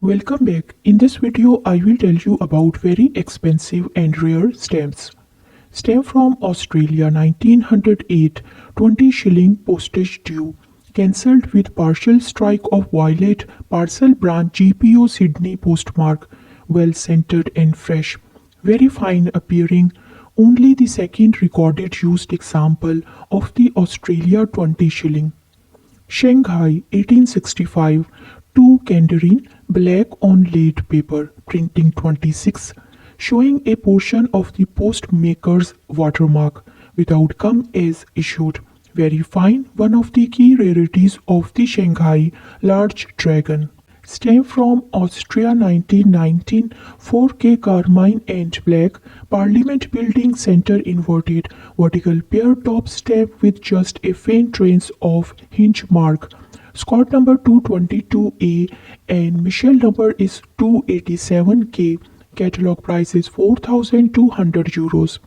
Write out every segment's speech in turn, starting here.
Welcome back. In this video, I will tell you about very expensive and rare stamps. Stamp from Australia 1908, 20 shilling postage due. Cancelled with partial strike of violet, parcel branch GPO Sydney postmark. Well centered and fresh. Very fine appearing. Only the second recorded used example of the Australia 20 shilling. Shanghai, 1865, 2 Kandarin, black on lead paper, printing 26, showing a portion of the postmaker's watermark, without gum as issued. Very fine, one of the key rarities of the Shanghai large dragon. Stamp from Austria 1919, 4K carmine and black, Parliament Building Centre inverted, vertical pair top stamp with just a faint trace of hinge mark. Scott number 222A and Michelle number is 287K. Catalog price is 4,200 euros.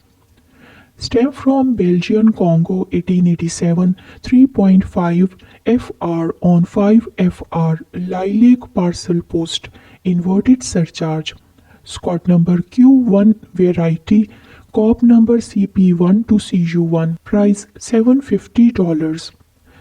Stamp from Belgian Congo 1887, 3.5 FR on 5 FR, lilac parcel post, inverted surcharge. Scott number Q1 variety, COB number CP1 to CU1, price $750.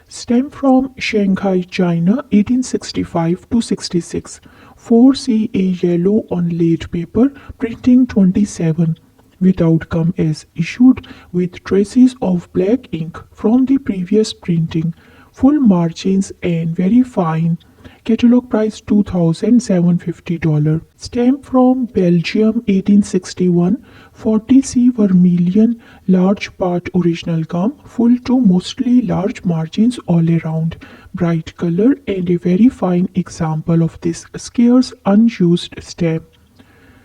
Stamp from Shanghai, China 1865 to 66, 4CA yellow on lead paper, printing 27. Without gum as issued with traces of black ink from the previous printing, full margins and very fine. Catalog price $2,750. Stamp from Belgium 1861, 40C vermilion, large part original gum, full to mostly large margins all around, bright color and a very fine example of this scarce unused stamp.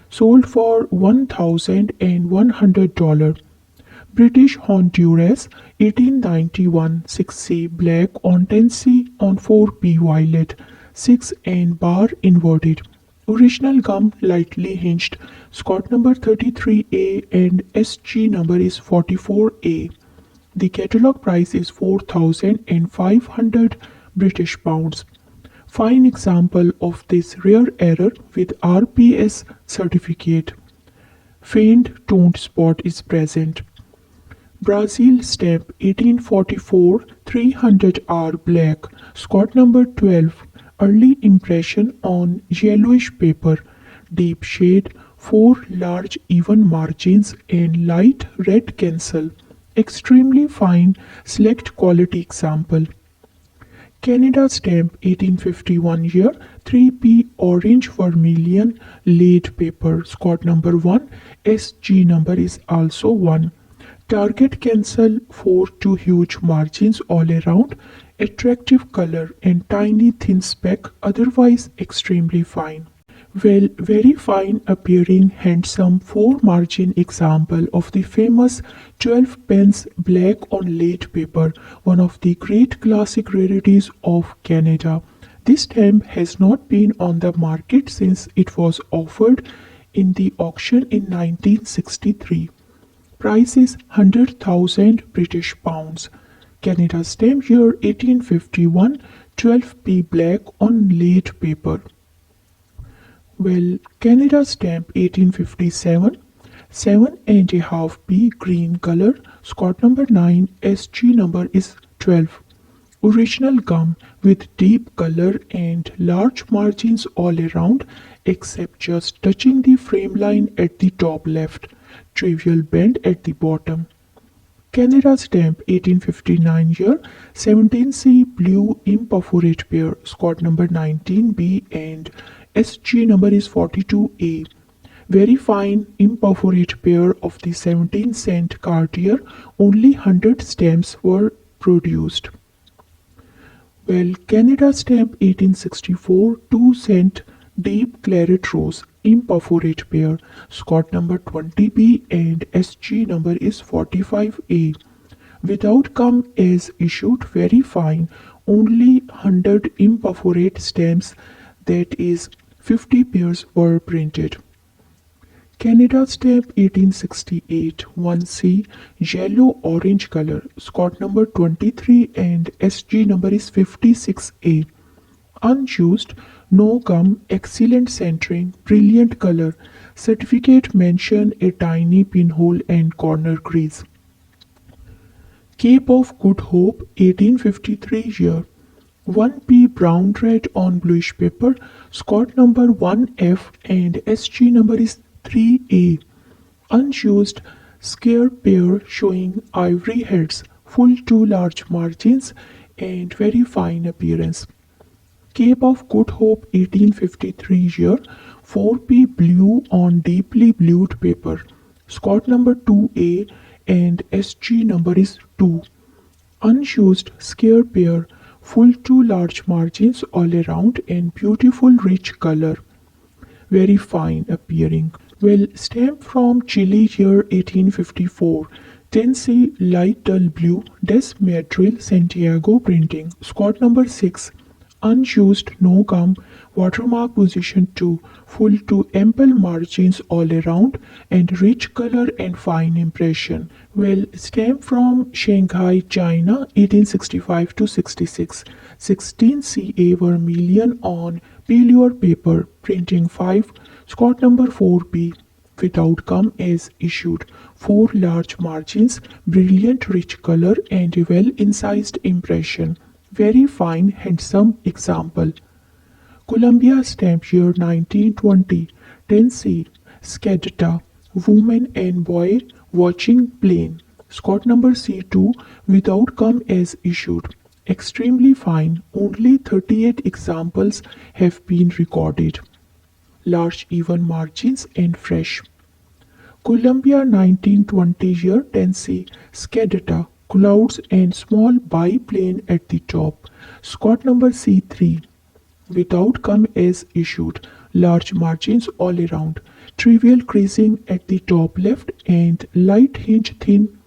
Sold for $1,100. British Honduras 1891, 6C black on 10C on 4P violet, 6 and bar inverted. Original gum lightly hinged. Scott number 33A and SG number is 44A. The catalog price is 4,500 British pounds. Fine example of this rare error with RPS certificate. Faint toned spot is present. Brazil stamp 1844, 300R black, Scott number 12, early impression on yellowish paper, deep shade, 4 large even margins and light red cancel. Extremely fine select quality example. Canada stamp 1851 year, 3P orange vermilion lead paper, Scott number 1, SG number is also 1. Target cancel 4 to huge margins all around, attractive color and tiny thin speck, otherwise extremely fine. Well, very fine appearing handsome 4 margin example of the famous 12 pence black on lead paper, one of the great classic rarities of Canada. This stamp has not been on the market since it was offered in the auction in 1963. Price is 100,000 British pounds. Canada stamp year 1851, 12P black on lead paper. Well, Canada stamp 1857, 7.5P green color, Scott number 9, SG number is 12. Original gum with deep color and large margins all around except just touching the frame line at the top left, trivial bend at the bottom. Canada stamp 1859 year, 17C blue imperforate pair, Scott number 19B and SG number is 42A. Very fine imperforate pair of the 17-cent Cartier, only 100 stamps were produced. Well, Canada stamp 1864, 2-cent deep claret rose, imperforate pair, Scott number 20B and SG number is 45A. Without gum as issued, very fine, only 100 imperforate stamps, that is 50 pairs were printed. Canada stamp 1868, 1C, yellow orange color, Scott number 23 and SG number is 56A. Unused, No gum, excellent centering, brilliant color. Certificate mention a tiny pinhole and corner crease. Cape of Good Hope, 1853 year. 1p brown red on bluish paper, Scott number 1F and SG number is 3A. Unused scare pair showing ivory heads, full to large margins and very fine appearance. Cape of Good Hope 1853 year, 4p blue on deeply blued paper, Scott number 2A and SG number is 2. Unused scare pair, full to large margins all around and beautiful rich color, very fine appearing. Well, stamp from Chile year 1854. Tennessee light dull blue, Des Madrid Santiago printing. Scott number 6. Unused no gum, watermark position 2, full to ample margins all around and rich color and fine impression. Well, stamp from Shanghai, China, 1865 to 66. 16 CA vermilion on Pelure paper, printing 5, Scott number 4B. Without gum as issued, 4 large margins, brilliant rich color and well incised impression. Very fine, handsome example. Columbia stamp year 1920. Tennessee, Skadata, woman and boy watching plane. Scott number C2 without gum as issued. Extremely fine, only 38 examples have been recorded. Large even margins and fresh. Columbia 1920 year Tennessee, Skadata, clouds and small biplane at the top. Scott number C3. Without gum as issued. Large margins all around. Trivial creasing at the top left and light hinge thin.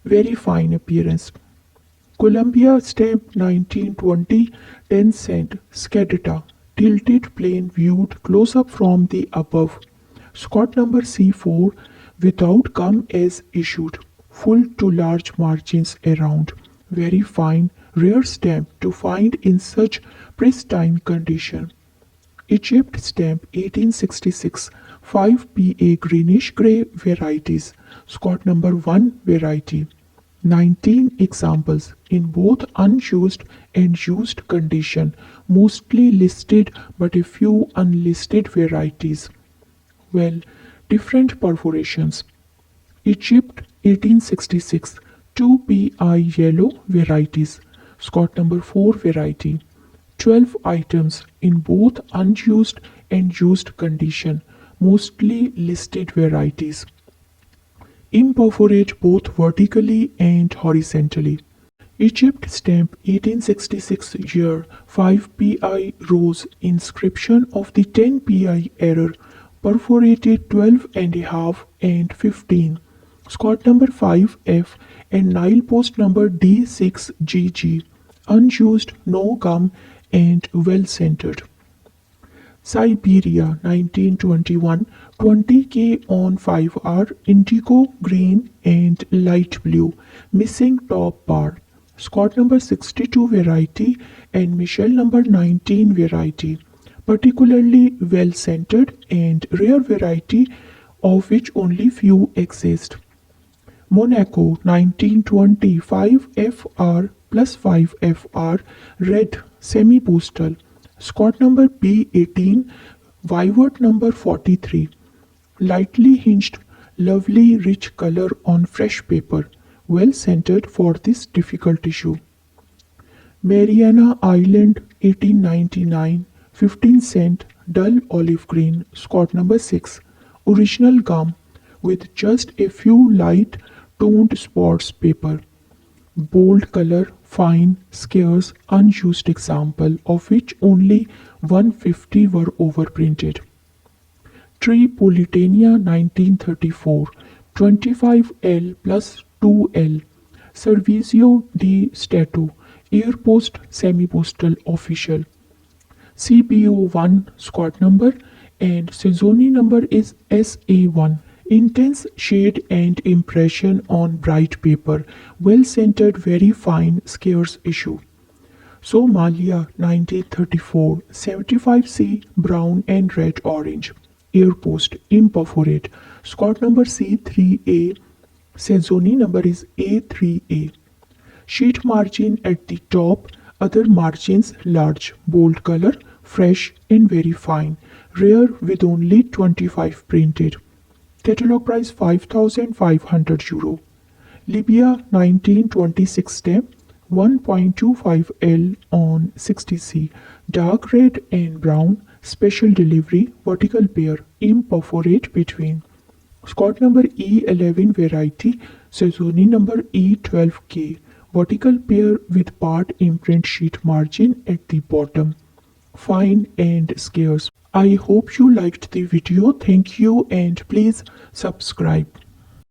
Very fine appearance. Columbia stamp 1920 10 cent Skadata. Tilted plane viewed close up from the above. Scott number C4 without gum as issued. Full to large margins around. Very fine, rare stamp to find in such pristine condition. Egypt stamp 1866, 5PA greenish grey varieties, Scott number 1 variety. 19 examples in both unused and used condition, mostly listed but a few unlisted varieties. Well, different perforations. Egypt 1866, 2PI yellow varieties, Scott number 4 variety. 12 items in both unused and used condition, mostly listed varieties. Imperforate both vertically and horizontally. Egypt stamp 1866 year 5PI rose inscription of the 10PI error, perforated 12 and a half and 15. Scott number 5F and Nile post number D6GG, unused, no gum and well centered. Siberia 1921, 20K on 5R, indigo green and light blue, missing top bar. Scott number 62 variety and Michel number 19 variety, particularly well centered and rare variety of which only few exist. Monaco 1925 FR plus 5 FR red semi-postal, Scott number B18, Vivert number 43, lightly hinged, lovely rich color on fresh paper, well centered for this difficult issue. Mariana Island 1899, 15 cent, dull olive green, Scott number 6, original gum with just a few light toned spots paper. Bold color, fine, scarce, unused example of which only 150 were overprinted. Tripolitania 1934, 25L plus 2L, Servizio di Stato, Airpost Semi-Postal Official. CBO1 Scott number and Sezzoni number is SA1. Intense shade and impression on bright paper, well centered, very fine, scarce issue. Somalia 1934 75C brown and red orange. Air post imperforate. Scott number C3A. Sezzoni number is A3A. Sheet margin at the top, other margins large, bold color, fresh and very fine, rare with only 25 printed. Catalog price €5,500. Libya 1926 stamp 1.25L on 60C, dark red and brown, special delivery, vertical pair, imperforate between. Scott number E11 variety, Sezzoni number E12K, vertical pair with part imprint sheet margin at the bottom. Fine and scarce. I hope you liked the video. Thank you and please subscribe.